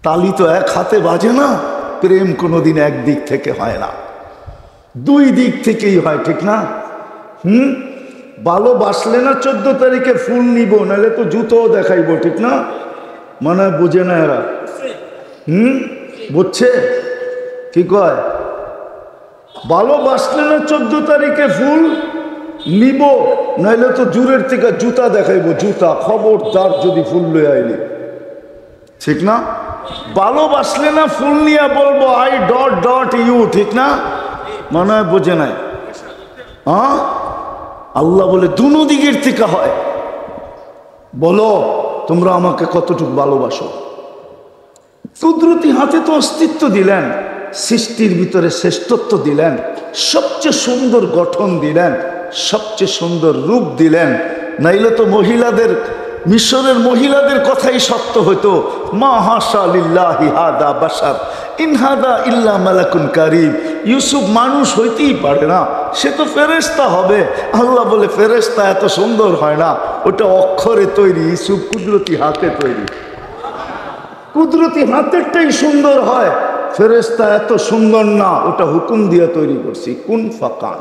তালি তো এক হাতে বাজে না, প্রেম কোনোদিন একদিক থেকে হয় না, দুই দিক থেকেই হয়, ঠিক না? ভালোবাসলে না 14 তারিখে ফুল নিব, নাহলে তো জুতোও দেখাইবো, ঠিক না? মনে হয় বুঝে না এরা। বুঝছে কি কয়? ভালোবাসলে না 14 তারিখে ফুল নিব, নাহলে তো জোরের থেকে জুতা দেখাইবো, জুতা, খবরদার যদি ফুল লয়ে আইলি, ঠিক না? ভালোবাসলে না ফুল নিয়ে বলবো আই ডট ডট ইউ, ঠিক না? মনে হয় বোঝে নাই। হ্যাঁ, আল্লাহ বলে দুনো দিকের থেকে হয়। বলো তোমরা আমাকে কতটুকু ভালোবাসো। কুদরতি হাতে তো অস্তিত্ব দিলেন, সৃষ্টির ভিতরে শ্রেষ্ঠত্ব দিলেন, সবচেয়ে সুন্দর গঠন দিলেন, সবচেয়ে সুন্দর রূপ দিলেন। নাইলে তো মহিলাদের, মিশরের মহিলাদের কথাই সত্য হতো, মা হাশা লিল্লাহি হাদা বাশার ইন হাদা ইল্লা মালাকুন কারীম। ইউসুফ মানুষ হইতেই পারে না, সে তো ফেরেশতা হবে। আল্লাহ বলে ফেরেশতা এত সুন্দর হয় না, ওটা অক্ষরে তৈরি, ইউসুফ কুদরতি হাতে তৈরি। কুদরতি হাতেরটাই সুন্দর হয়, ফেরেশতা এত সুন্দর না, ওটা হুকুম দিয়ে তৈরি করছি, কুন ফাকান।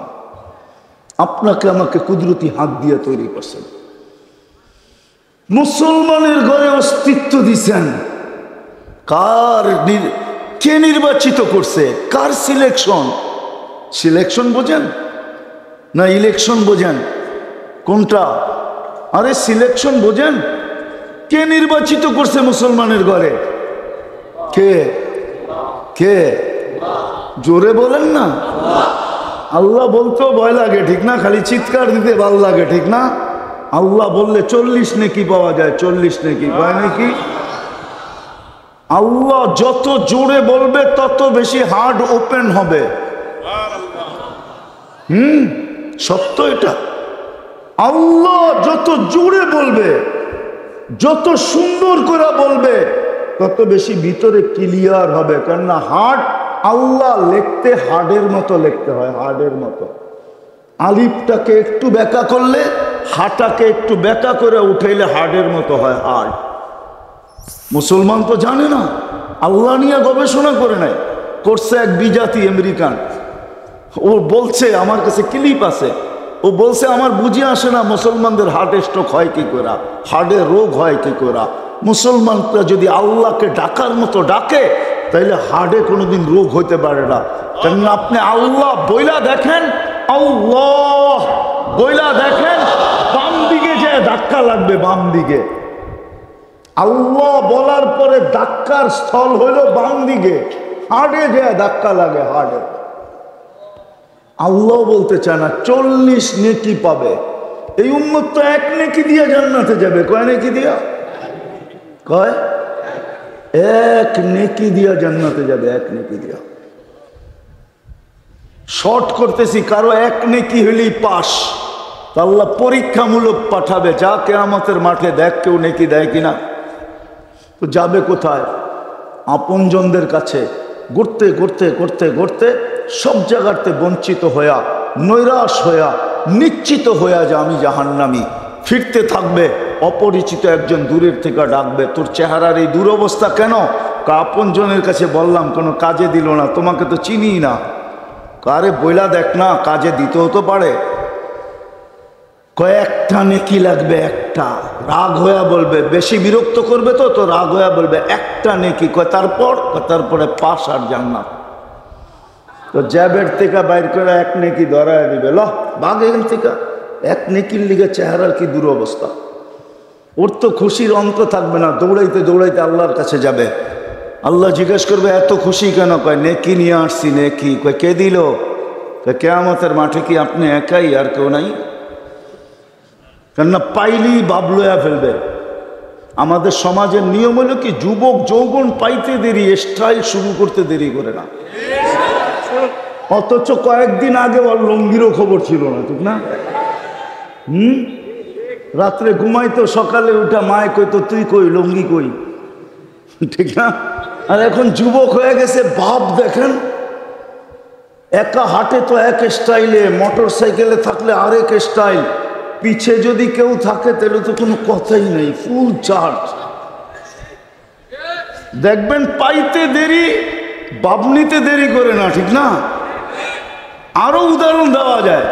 আপনাকে আমাকে কুদরতি হাত দিয়ে তৈরি করছেন। মুসলমানের ঘরে অস্তিত্ব দিছেন, কে নির্বাচিত করছে, কার সিলেকশন? সিলেকশন বোঝেন না ইলেকশন বোঝেন? কোনটা? আরে সিলেকশন বোঝেন। কে নির্বাচিত করছে মুসলমানের ঘরে? কে? কে? জোরে বলেন না। আল্লাহ বলতেও ভয় লাগে, ঠিক না? খালি চিৎকার দিতে ভালো লাগে, ঠিক না? আল্লাহ বললে 40 নেকি পাওয়া যায়, 40 নেকি পায় নাকি? আল্লাহ যত জোরে বলবে তত বেশি হার্ট ওপেন হবে। সত্য এটা। আল্লাহ যত জোরে বলবে, যত সুন্দর করে বলবে, তত বেশি ভিতরে ক্লিয়ার হবে। কেননা হার্ট, আল্লাহ লিখতে হার্ডের মতো লিখতে হয়, হার্ডের মতো। আলিফটাকে একটু ব্যাকা করলে, হাটাকে একটু ব্যাকা করে উঠাইলে হার্ডের মতো হয়, হার্ড। মুসলমান তো জানে না, আল্লাহ নিয়ে গবেষণা করে নাই, করছে এক বিজাতি আমেরিকান। ও বলছে, আমার কাছে ক্লিপ আছে, ও বলছে আমার বুঝে আসে না মুসলমানদের হার্ট স্ট্রোক হয় কি করে, হার্টের রোগ হয় কি করে। মুসলমানরা যদি আল্লাহকে ডাকার মতো ডাকে, তাইলে হার্টে কোনোদিন রোগ হইতে পারে না। কেননা আপনি আল্লাহ বইলা দেখেন, আল্লাহ বইলা দেখেন, বাম দিকে যে ধাক্কা লাগবে, বাম দিকে। আল্লাহ বলার পরে ধাক্কার স্থল হইল বাম দিকে, হার্টে যে ধাক্কা লাগে, হার্টে। আল্লাহ বলতে চায় না 40 নেকি পাবে। এই উম্মত তো 1 নেকি দিয়ে জান্নাতে যাবে। কয় নেকি দিয়া? কয় 1 নেকি দিয়া জান্নাতে যাবে, 1 নেকি দিয়া। শর্ট করতেছি, কারো 1 নেকি হইলেই পাস। আল্লাহ পরীক্ষামূলক পাঠাবে, যা কিয়ামতের মাঠে দেখ কেউ নেকি দেয় কিনা। তো যাবে কোথায়? আপনজনদের কাছে। ঘুরতে ঘুরতে ঘুরতে ঘুরতে সব জায়গাতে বঞ্চিত হইয়া, নৈরাশ হইয়া, নিশ্চিত হইয়া যে আমি জাহান্নামী। ফিরতে থাকবে, অপরিচিত একজন দূরের থেকে ডাকবে, তোর চেহারার এই দুরবস্থা কেন? আপনজনের কাছে বললাম, কোনো কাজে দিল না, তোমাকে তো চিনি না। কারে বইলা দেখ না, কাজে দিতেও তো পারে। কয়েকটা নেকি লাগবে, একটা। রাগ হইয়া বলবে, বেশি বিরক্ত করবে তো, তো রাগ হইয়া বলবে একটা নেকি। কয় তারপরে পাস আর জান্নাত। তো জ্যাবের থেকে বাইর করে 1 নেকি ধরায় দিবে, ল বাঘ এখান থেকে। 1 নেকির লিগে চেহারার কি দুরবস্থা। ওর তো খুশির অন্ত থাকবে না, দৌড়াইতে দৌড়াইতে আল্লাহর কাছে যাবে। আল্লাহ জিজ্ঞেস করবে, এত খুশি কেন? কয় নেকি নিয়ে আসছি। নেকি? কয় কে দিল? কিয়ামতের মাঠে কি আপনি একাই, আর কেউ নাই? কেননা পাইলেই বাবলয়া ফেলবে। আমাদের সমাজের নিয়ম হলো কি, যুবক যৌবন পাইতে দেরি, স্টাইল শুরু করতে দেরি করে না। অথচ কয়েকদিন আগে ওর লঙ্গিরও খবর ছিল না, ঠিক না? রাত্রে ঘুমাইতো, সকালে উঠা মায় কইতো, তুই কই, লঙ্গি কই, ঠিক না? আর এখন যুবক হয়ে গেছে, ভাব দেখেন, একা হাঁটে তো এক স্টাইলে, মোটর সাইকেলে থাকলে আরেক স্টাইল, পিছে যদি কেউ থাকে তাহলে তো কোনো কথাই নেই, ফুল চার্জ। দেখবেন পাইতে দেরি, বাবনিতে দেরি করে না, ঠিক না? আরো উদাহরণ দেওয়া যায়।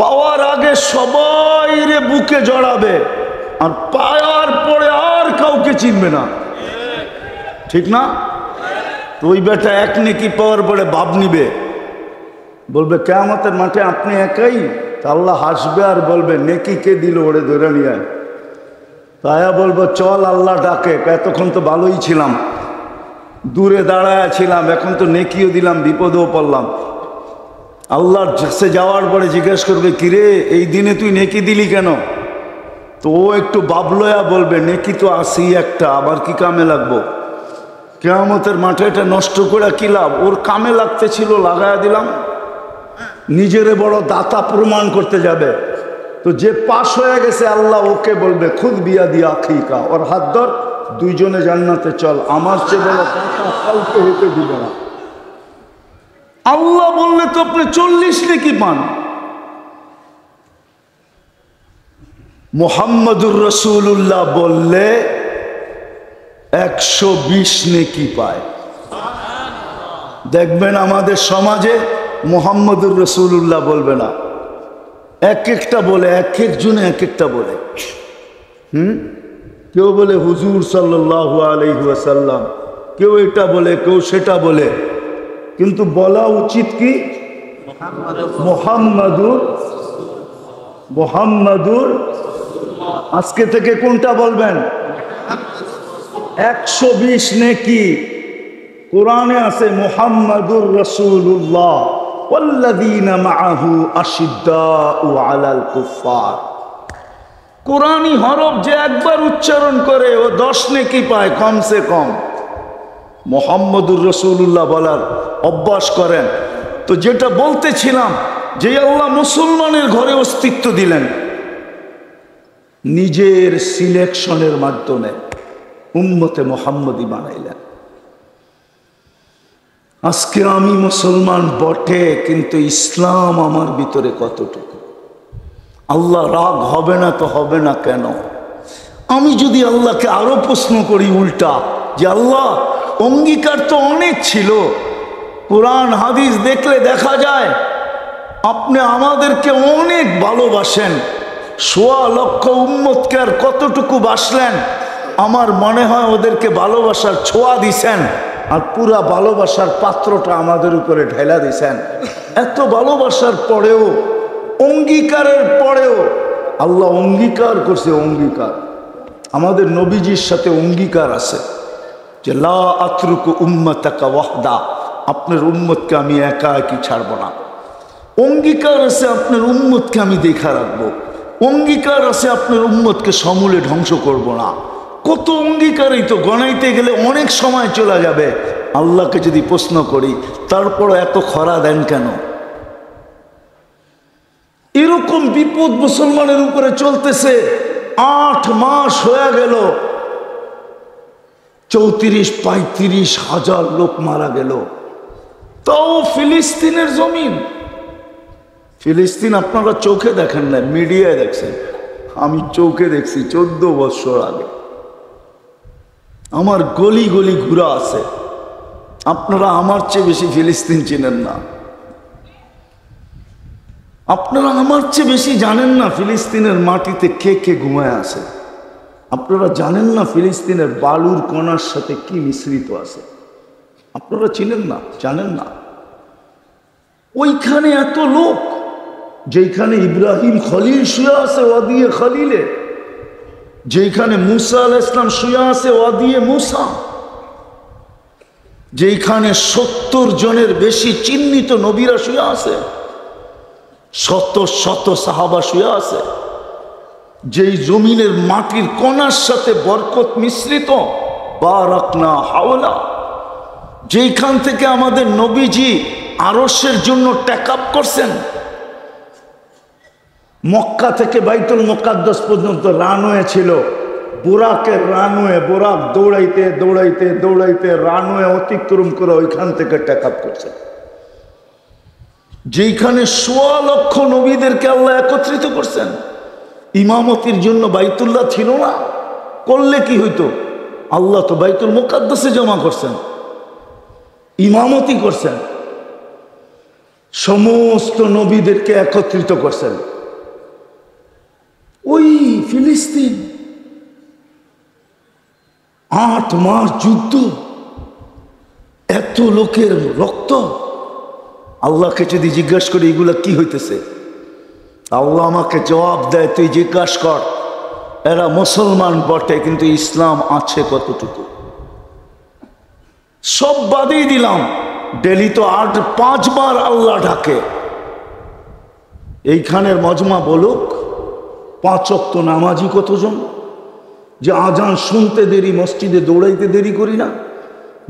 পাওয়ার আগে সবাই রে বুকে জড়াবে, আর পাওয়ার পরে আর কাউকে চিনবে না, ঠিক না? তো ওই বেটা এক নেকি পাওয়ার পরে বাপ নিবে, বলবে কিয়ামতের মাঠে আপনি একাই। তা আল্লাহ হাসবে আর বলবে নেকি কে দিল, ওরে ধরে নিয়ে আয়। তায়া বলবো চল আল্লাহ ডাকে, এতক্ষণ তো ভালোই ছিলাম, দূরে দাঁড়ায় ছিলাম, এখন তো নেকিও দিলাম, বিপদেও পড়লাম। আল্লাহর কাছে যাওয়ার পরে জিজ্ঞেস করবে কিরে এই দিনে তুই নেকি দিলি কেন? তো ও একটু বাবলয়া বলবে নেকি তো আসি একটা, আবার কি কামে লাগবো? কিয়ামতের মাঠে এটা নষ্ট করে কি লাভ? ওর কামে লাগতে ছিল, লাগায়া দিলাম। নিজেরে বড় দাতা প্রমাণ করতে যাবে। তো যে পাশ হয়ে গেছে আল্লাহ ওকে বলবে খুদ বিয়া দিয়া আখিকা, ওর হাত ধর, দুইজনে জান্নাতে চল, আমার চেয়ে বড় দাতা কাউকে হতে দিবে না। আল্লাহ বললে তো আপনি 40 নেকি পান। মুহাম্মদুর রাসূলুল্লাহ বললে 120 নেকি পায়। দেখবেন আমাদের সমাজে মুহাম্মদুর রাসূলুল্লাহ বলবে না, এক একটা বলে, এক একজনে এক একটা বলে। কেউ বলে হুজুর সাল্লাল্লাহু আলাইহি ওয়াসাল্লাম, কেউ এটা বলে, কেউ সেটা বলে, কিন্তু বলা উচিত কি মুহাম্মাদুর। আজকে থেকে কোনটা বলবেন? 120 নেকি কোরআনে আছে, মুহাম্মাদুর রাসূলুল্লাহ ওয়াল্লাযীনা মাআহু আশিদ্দাউ আলাল কুফফার। কোরআনী হরফ যে একবার উচ্চারণ করে ও 10 নেকি পায় কমসে কম। মুহাম্মাদুর রাসূলুল্লাহ বলার অভ্যাস করেন। তো যেটা বলতেছিলাম, যে আল্লাহ মুসলমানের ঘরে অস্তিত্ব দিলেন নিজের সিলেকশনের মাধ্যমে, উম্মতে মুহাম্মদী বানাইলেন। আজকে আমি মুসলমান বটে, কিন্তু ইসলাম আমার ভিতরে কতটুকু? আল্লাহ রাগ হবে না তো হবে না কেন? আমি যদি আল্লাহকে আরো প্রশ্ন করি উল্টা, যে আল্লাহ অঙ্গীকার তো অনেক ছিল, কোরআন হাদিস দেখলে দেখা যায় আপনি আমাদেরকে অনেক ভালোবাসেন, 1.25 লক্ষ উম্মতকে আর কতটুকু বাসলেন? আমার মনে হয় ওদেরকে ভালোবাসার ছোঁয়া দিছেন, আর পুরা ভালোবাসার পাত্রটা আমাদের উপরে ঢেলা দিছেন। এত ভালোবাসার পরেও, অঙ্গীকারের পরেও আল্লাহ অঙ্গীকার করছে। অঙ্গীকার আমাদের নবীজির সাথে অঙ্গীকার আছে যে লা আতরুকু উম্মাতাকা ওয়াহদা, আপনার উম্মতকে আমি একা একই ছাড়ব না। অঙ্গীকার আছে আপনার উম্মতকে আমি দেখা রাখবো। অঙ্গীকার আছে আপনার উম্মতকে সমূলে ধ্বংস করব না। কত অঙ্গীকারই তো গণাইতে গেলে অনেক সময় চলে যাবে। আল্লাহকে যদি প্রশ্ন করি, তারপরও এত খরা দেন কেন? এরকম বিপদ মুসলমানের উপরে চলতেছে। 8 মাস হয়ে গেল, 34-35 হাজার লোক মারা গেল। তাও ফিলিস্তিনের জমিন, ফিলিস্তিন আপনারা চোখে দেখেন না, মিডিয়ায় দেখছেন। আমি চোখে দেখছি 14 বছর আগে। আমার গলি গলি ঘুরা আছে। আপনারা আমার চেয়ে বেশি ফিলিস্তিন চিনেন না, আপনারা আমার চেয়ে বেশি জানেন না ফিলিস্তিনের মাটিতে কে কে ঘুমায় আছে। আপনারা জানেন না ফিলিস্তিনের বালুর কণার সাথে কি মিশ্রিত আছে। আপনারা চিনেন না, জানেন না। ওইখানে এত লোক, যেখানে ইব্রাহিম খলিল শুয়ে আছে ওয়াদিয়ে খলিলে, যেখানে মুসা আলাইহিস সালাম শুয়ে আছে ওয়াদিয়ে মুসা, যেখানে 70 জনের বেশি চিহ্নিত নবীরা শুয়ে আছে, শত শত সাহাবা শুয়ে আছে, যেই জমিনের মাটির কণার সাথে বরকত মিশ্রিত, বারাকনা হাওলা, যেখান থেকে আমাদের নবীজি আরশের জন্য টেকআপ করছেন। মক্কা থেকে বাইতুল মুকাদ্দাস পর্যন্ত রানওয়ে ছিল, বুরাকের রানওয়ে, বুরাক দৌড়াইতে দৌড়াইতে দৌড়াইতে রানওয়ে অতিক্রম করে ওইখান থেকে টেকআপ করছেন। যেখানে 1.25 লক্ষ নবীদেরকে আল্লাহ একত্রিত করছেন। ইমামতির জন্য বাইতুল্লাহ ছিল না, করলে কি হইতো? আল্লাহ তো বাইতুল মুকাদ্দাসে জমা করছেন, ইমামতি করছেন, সমস্ত নবীদেরকে একত্রিত করছেন। ওই ফিলিস্তিন 8 মাস যুদ্ধ, এত লোকের রক্ত। আল্লাহকে যদি জিজ্ঞাসা করি এগুলা কি হইতেছে, আল্লাহ আমাকে জবাব দেয়, তুই জিজ্ঞাসা কর এরা মুসলমান বটে কিন্তু ইসলাম আছে কতটুকু। সব বাদই দিলাম, ডেলি তো 5 বার আল্লাহ ডাকে। এইখানের মজমা বলুক 5 ওয়াক্ত নামাজি কতজন, যে আজান শুনতে দেরি মসজিদে দৌড়াইতে দেরি করি না।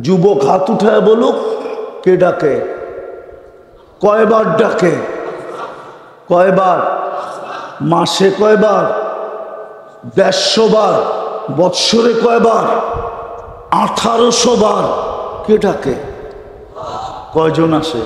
যুবক হাত উঠায় বলুক কে ডাকে, কয়বার ডাকে, কয়বার মাসে, কয়বার 150 বার, বৎসরে কয়বার 1800 বার। কে ডাকে, কয়জন আসে?